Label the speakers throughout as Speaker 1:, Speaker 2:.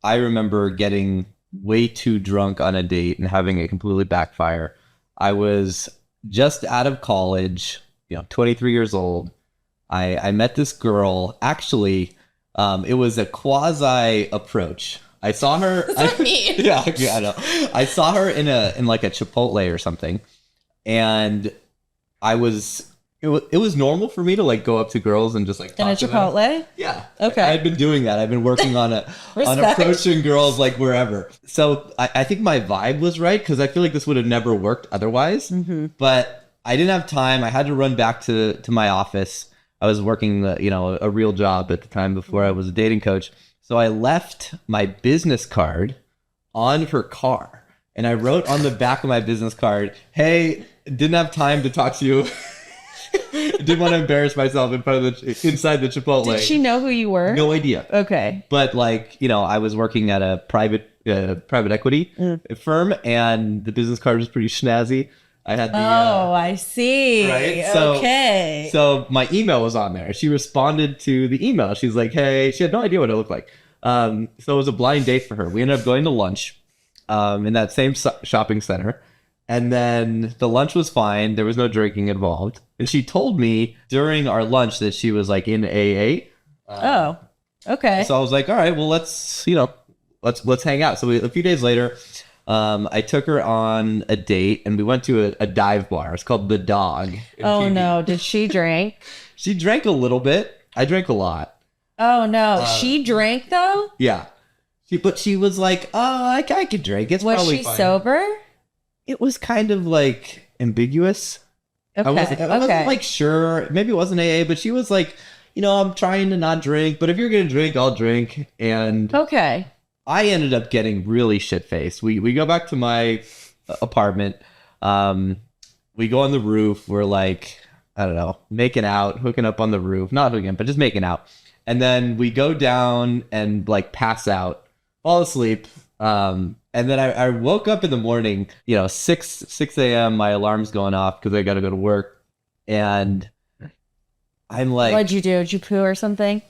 Speaker 1: I remember getting way too drunk on a date and having it completely backfire. I was just out of college, 23 years old. I met this girl. Actually, it was a quasi approach. I saw her.
Speaker 2: What does that mean?
Speaker 1: Yeah, I know. I saw her in like a Chipotle or something, and it was normal for me to like go up to girls and just like talk
Speaker 2: In a
Speaker 1: to them.
Speaker 2: Chipotle?
Speaker 1: Yeah.
Speaker 2: Okay.
Speaker 1: I had been doing that. I've been working on approaching girls like wherever. So I think my vibe was right because I feel like this would have never worked otherwise.
Speaker 2: Mm-hmm.
Speaker 1: But I didn't have time. I had to run back to my office. I was working, a real job at the time before I was a dating coach. So I left my business card on her car. And I wrote on the back of my business card, "Hey, didn't have time to talk to you." Didn't want to embarrass myself inside the Chipotle.
Speaker 2: Did she know who you were?
Speaker 1: No idea.
Speaker 2: Okay.
Speaker 1: But I was working at a private equity firm, and the business card was pretty snazzy. I had the
Speaker 2: I see.
Speaker 1: right. So,
Speaker 2: okay.
Speaker 1: So my email was on there. She responded to the email. She's like, "Hey," she had no idea what it looked like. So it was a blind date for her. We ended up going to lunch in that same shopping center. And then the lunch was fine. There was no drinking involved. And she told me during our lunch that she was like in AA.
Speaker 2: Okay.
Speaker 1: So I was like, all right, well, let's hang out. So a few days later, I took her on a date and we went to a dive bar. It's called The Dog.
Speaker 2: Oh no. Did she drink?
Speaker 1: She drank a little bit. I drank a lot.
Speaker 2: Oh no. She drank though?
Speaker 1: Yeah. But she was like, oh, I could drink. It's
Speaker 2: Was
Speaker 1: probably
Speaker 2: she
Speaker 1: fine.
Speaker 2: sober?
Speaker 1: It was kind of like ambiguous.
Speaker 2: Okay.
Speaker 1: I wasn't like sure. Maybe it wasn't AA, but she was like, I'm trying to not drink, but if you're going to drink, I'll drink. And
Speaker 2: Okay.
Speaker 1: I ended up getting really shit-faced. We go back to my apartment. We go on the roof. We're like, I don't know, making out, hooking up on the roof. Not hooking up, but just making out. And then we go down and like pass out, fall asleep. And then I woke up in the morning, 6 a.m. My alarm's going off because I got to go to work. And I'm like,
Speaker 2: What'd you do? Did you poo or something?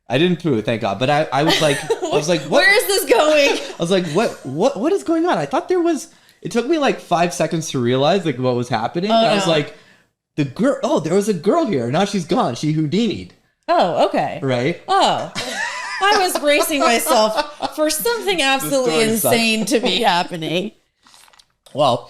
Speaker 1: I didn't poo, thank God. But I was like, what?
Speaker 2: Where is this going?
Speaker 1: I was like, what is going on? I thought it took me like 5 seconds to realize like what was happening. I was like, there was a girl here. Now she's gone. She Houdini'd.
Speaker 2: Oh, okay.
Speaker 1: Right?
Speaker 2: Oh. I was bracing myself for something absolutely insane to be happening.
Speaker 1: Well,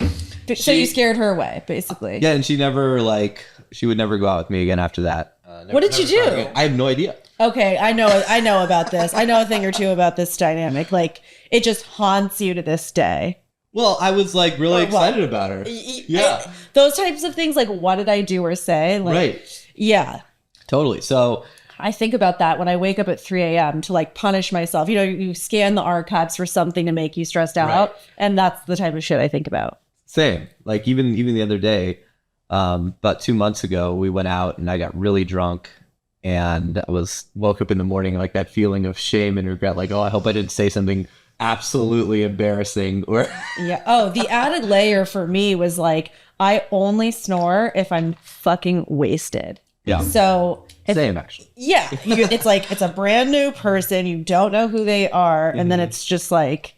Speaker 2: So you scared her away, basically.
Speaker 1: yeah, and she would never go out with me again after that.
Speaker 2: What did you do?
Speaker 1: I have no idea.
Speaker 2: Okay, I know about this. I know a thing or two about this dynamic. Like, it just haunts you to this day.
Speaker 1: Well, I was like really excited about her. Yeah.
Speaker 2: Those types of things, like, what did I do or say? Like,
Speaker 1: Right.
Speaker 2: Yeah.
Speaker 1: Totally. So
Speaker 2: I think about that when I wake up at 3 a.m. to like punish myself. You scan the archives for something to make you stressed out.
Speaker 1: Right.
Speaker 2: And that's the type of shit I think about.
Speaker 1: same. Like even the other day, about 2 months ago, we went out and I got really drunk. And I woke up in the morning like that feeling of shame and regret, like, oh, I hope I didn't say something absolutely embarrassing. Or
Speaker 2: Yeah. Oh, the added layer for me was like, I only snore if I'm fucking wasted.
Speaker 1: yeah,
Speaker 2: So
Speaker 1: same actually.
Speaker 2: yeah, it's like it's a brand new person. You don't know who they are. And then it's just like,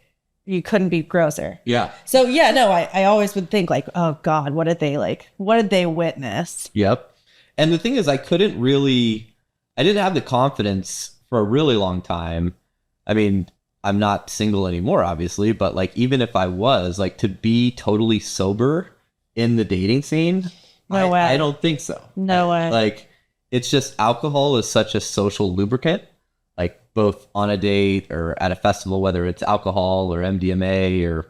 Speaker 2: you couldn't be grosser.
Speaker 1: Yeah.
Speaker 2: So yeah, no, I always would think like, oh God, what did they witness?
Speaker 1: Yep. And the thing is, I didn't have the confidence for a really long time. I mean, I'm not single anymore, obviously, but like, even if I was, like, to be totally sober in the dating scene,
Speaker 2: No way.
Speaker 1: I don't think so.
Speaker 2: No way.
Speaker 1: Like, it's just alcohol is such a social lubricant, like both on a date or at a festival, whether it's alcohol or MDMA or,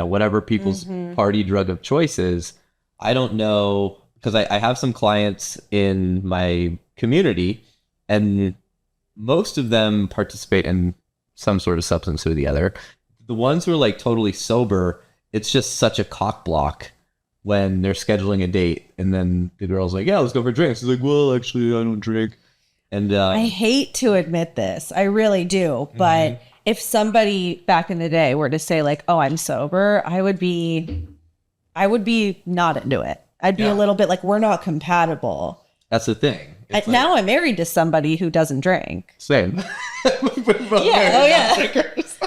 Speaker 1: whatever people's party drug of choice is. I don't know, because I have some clients in my community and most of them participate in some sort of substance or the other. The ones who are like totally sober, it's just such a cock block when they're scheduling a date and then the girl's like, yeah, let's go for drinks. He's like, well, actually, I don't drink. And
Speaker 2: I hate to admit this. I really do. But if somebody back in the day were to say like, oh, I'm sober, I would be not into it. I'd be a little bit like, we're not compatible.
Speaker 1: that's the thing. It's
Speaker 2: Now I'm married to somebody who doesn't drink.
Speaker 1: same. We're both
Speaker 2: Yeah.
Speaker 1: married,
Speaker 2: Oh,
Speaker 1: not
Speaker 2: yeah.
Speaker 1: drinkers.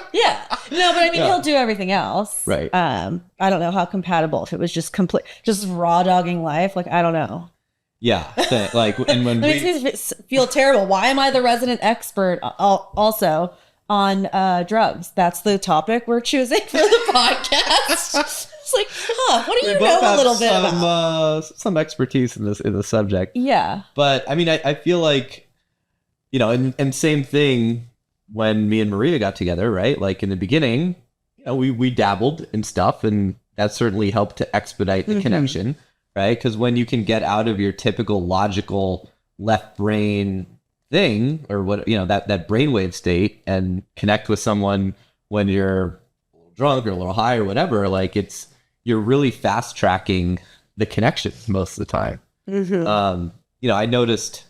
Speaker 2: No, but I mean, he'll do everything else.
Speaker 1: Right.
Speaker 2: I don't know how compatible, if it was just just raw dogging life. Like, I don't know.
Speaker 1: Yeah. Like, and when
Speaker 2: It makes me feel terrible. Why am I the resident expert also on drugs? That's the topic we're choosing for the podcast. It's like, what do you know a little bit about?
Speaker 1: Some expertise in the subject.
Speaker 2: Yeah.
Speaker 1: But I mean, I feel like, and same thing when me and Maria got together, right? Like in the beginning, we dabbled in stuff, and that certainly helped to expedite the connection, right? Because when you can get out of your typical logical left brain thing, or what, that brainwave state, and connect with someone when you're a little drunk or a little high or whatever, like you're really fast tracking the connection most of the time. I noticed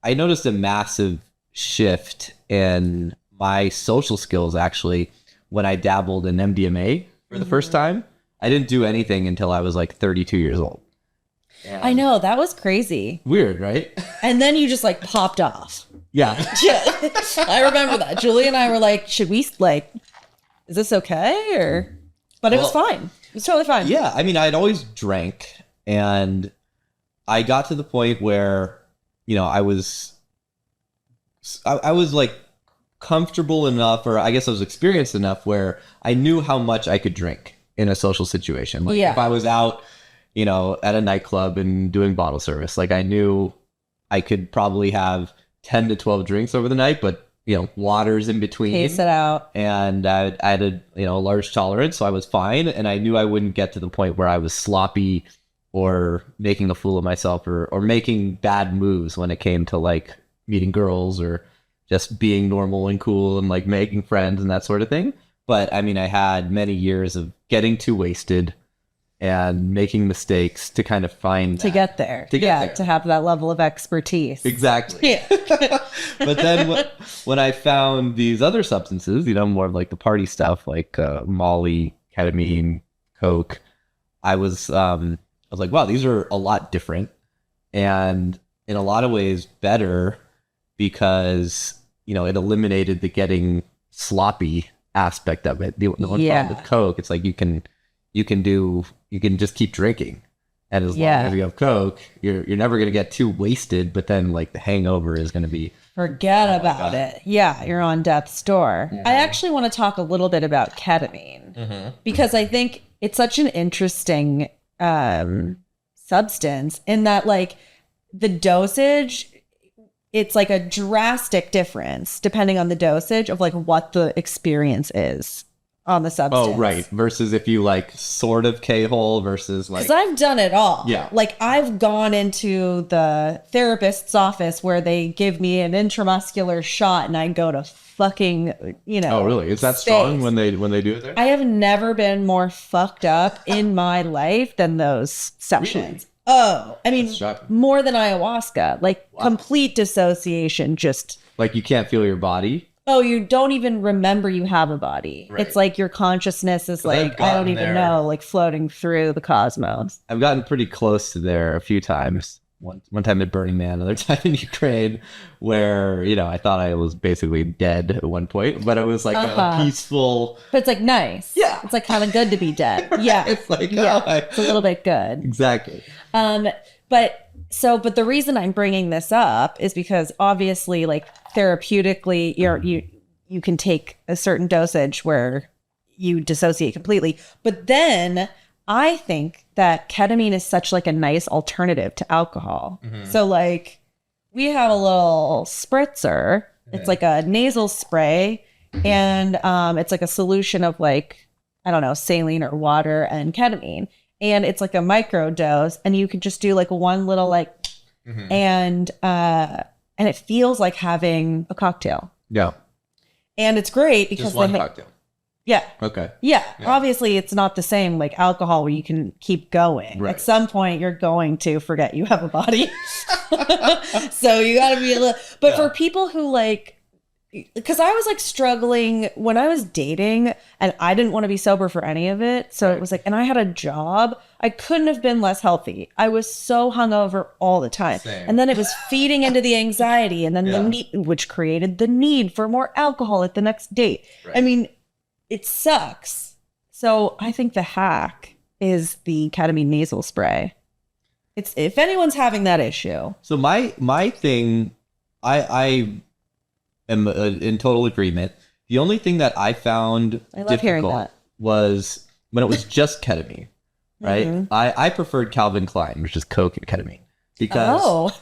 Speaker 1: a massive shift in my social skills actually when I dabbled in MDMA for the first time. I didn't do anything until I was like 32 years old.
Speaker 2: I know, that was crazy.
Speaker 1: Weird, right?
Speaker 2: And then you just like popped off.
Speaker 1: Yeah.
Speaker 2: I remember that. Julie and I were like, should we is this okay? But it was fine. It was totally fine.
Speaker 1: Yeah. I mean, I'd always drank, and I got to the point where, I was like comfortable enough, or I guess I was experienced enough where I knew how much I could drink in a social situation. Like if I was out, at a nightclub and doing bottle service, like I knew I could probably have 10 to 12 drinks over the night, but waters in between.
Speaker 2: Pace it out.
Speaker 1: And I had a large tolerance, so I was fine. And I knew I wouldn't get to the point where I was sloppy or making a fool of myself or making bad moves when it came to like meeting girls or just being normal and cool and like making friends and that sort of thing. But I mean, I had many years of getting too wasted and making mistakes to kind of find
Speaker 2: to get there. To have that level of expertise.
Speaker 1: Exactly. Yeah. But then when I found these other substances, more of like the party stuff, like Molly, ketamine, Coke, I was like, wow, these are a lot different, and in a lot of ways better, because it eliminated the getting sloppy aspect of it. The one problem with Coke, it's like you can just keep drinking, and as long as you have Coke, you're never going to get too wasted, but then like the hangover is going to be
Speaker 2: forget about it. Yeah, you're on death's door. I actually want to talk a little bit about ketamine because I think it's such an interesting substance in that, like, the dosage, it's like a drastic difference depending on the dosage of like what the experience is on the substance.
Speaker 1: Oh, right. Versus if you like sort of K-hole versus like...
Speaker 2: Because I've done it all.
Speaker 1: Yeah.
Speaker 2: Like I've gone into the therapist's office where they give me an intramuscular shot and I go to fucking,
Speaker 1: Oh, really? Is that strong when they do it there?
Speaker 2: I have never been more fucked up in my life than those sessions. Really? Oh, I mean, more than ayahuasca. Like complete dissociation, just...
Speaker 1: Like you can't feel your body?
Speaker 2: Oh, you don't even remember you have a body. Right. It's like your consciousness is like, I don't even know, like floating through the cosmos.
Speaker 1: I've gotten pretty close to there a few times. One time at Burning Man, another time in Ukraine, where, I thought I was basically dead at one point, but it was like a peaceful...
Speaker 2: But it's like nice.
Speaker 1: Yeah.
Speaker 2: It's like kind of good to be dead. Yeah.
Speaker 1: It's like,
Speaker 2: it's a little bit good.
Speaker 1: Exactly.
Speaker 2: But the reason I'm bringing this up is because obviously, like, therapeutically, you can take a certain dosage where you dissociate completely. But then I think that ketamine is such like a nice alternative to alcohol. Mm-hmm. So like we have a little spritzer. It's like a nasal spray, and it's like a solution of like, I don't know, saline or water and ketamine. And it's like a micro dose, and you could just do like one little like, and it feels like having a cocktail.
Speaker 1: Yeah.
Speaker 2: And it's great because
Speaker 1: just one cocktail.
Speaker 2: Yeah.
Speaker 1: Okay.
Speaker 2: Yeah. Obviously, it's not the same like alcohol where you can keep going. Right. At some point, you're going to forget you have a body. So you got to be a little... But for people who like... Because I was like struggling when I was dating, and I didn't want to be sober for any of it. So it was like... And I had a job. I couldn't have been less healthy. I was so hungover all the time. Same. And then it was feeding into the anxiety, and then the need, which created the need for more alcohol at the next date. Right. I mean... it sucks. So I think the hack is the ketamine nasal spray. It's if anyone's having that issue.
Speaker 1: So my thing, I am in total agreement. The only thing that I found difficult was when it was just ketamine, right? Mm-hmm. I preferred Calvin Klein, which is coke and ketamine, because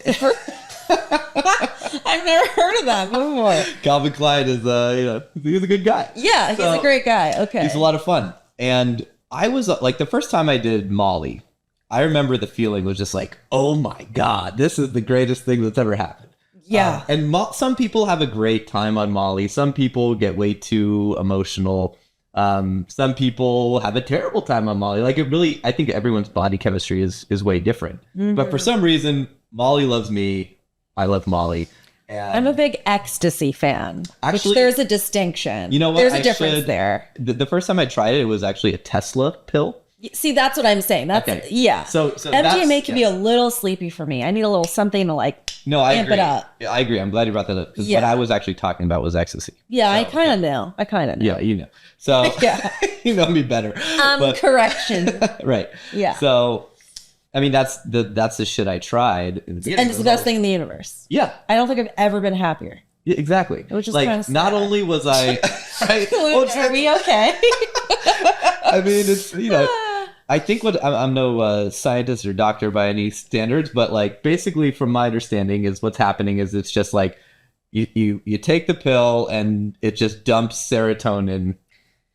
Speaker 2: I've never heard of that before.
Speaker 1: Calvin Klein is he's a good guy.
Speaker 2: Yeah, he's a great guy. Okay,
Speaker 1: he's a lot of fun. And I was like, the first time I did Molly, I remember the feeling was just like, oh my God, this is the greatest thing that's ever happened.
Speaker 2: Yeah.
Speaker 1: And some people have a great time on Molly. Some people get way too emotional. Some people have a terrible time on Molly. Like I think everyone's body chemistry is way different. Mm-hmm. But for some reason, Molly loves me. I love Molly. And
Speaker 2: I'm a big ecstasy fan. Actually, there's a distinction.
Speaker 1: You know what?
Speaker 2: There's a difference there.
Speaker 1: The first time I tried it was actually a Tesla pill.
Speaker 2: See, that's what I'm saying. That's
Speaker 1: okay.
Speaker 2: Yeah.
Speaker 1: So
Speaker 2: MDMA can be a little sleepy for me. I need a little something to amp it up.
Speaker 1: I agree. I'm glad you brought that up. Because what I was actually talking about was ecstasy.
Speaker 2: Yeah, so, I kind of know.
Speaker 1: Yeah, you know. So you know me better.
Speaker 2: Correction.
Speaker 1: Right.
Speaker 2: Yeah.
Speaker 1: So, I mean, that's the shit I tried.
Speaker 2: And it's the best thing in the universe.
Speaker 1: Yeah.
Speaker 2: I don't think I've ever been happier.
Speaker 1: Yeah, exactly.
Speaker 2: It was just kind of sad.
Speaker 1: Not only was I... right,
Speaker 2: are we okay?
Speaker 1: I mean, it's, I think I'm no scientist or doctor by any standards, but basically from my understanding is what's happening is it's just like you take the pill and it just dumps serotonin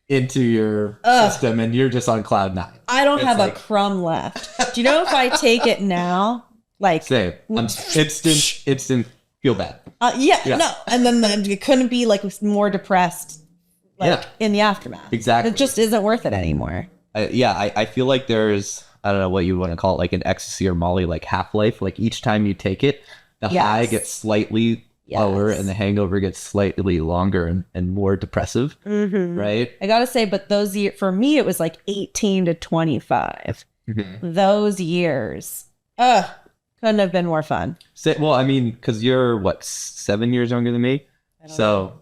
Speaker 1: into your system and you're just on cloud nine.
Speaker 2: I don't have a crumb left. Do you know if I take it now,
Speaker 1: same, I'm instant feel bad.
Speaker 2: No, and then it couldn't be more depressed in the aftermath.
Speaker 1: Exactly.
Speaker 2: It just isn't worth it anymore.
Speaker 1: I feel like there's, I don't know what you want to call it, like an ecstasy or Molly, half-life. Each time you take it, the high gets slightly lower and the hangover gets slightly longer and more depressive, right?
Speaker 2: I gotta say, but those years, for me, it was 18 to 25. Mm-hmm. Those years, couldn't have been more fun.
Speaker 1: Well, I mean, because you're, 7 years younger than me? So,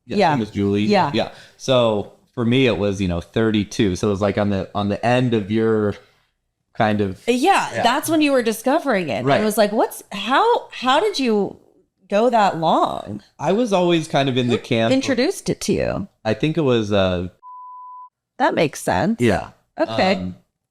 Speaker 1: same as Julie. Yeah. So... For me, it was 32, so it was on the end of your kind of
Speaker 2: That's when you were discovering it. Right. I was like, how did you go that long?
Speaker 1: I was always kind of in the camp.
Speaker 2: Introduced it to you.
Speaker 1: I think it was
Speaker 2: that makes sense.
Speaker 1: Yeah.
Speaker 2: Okay.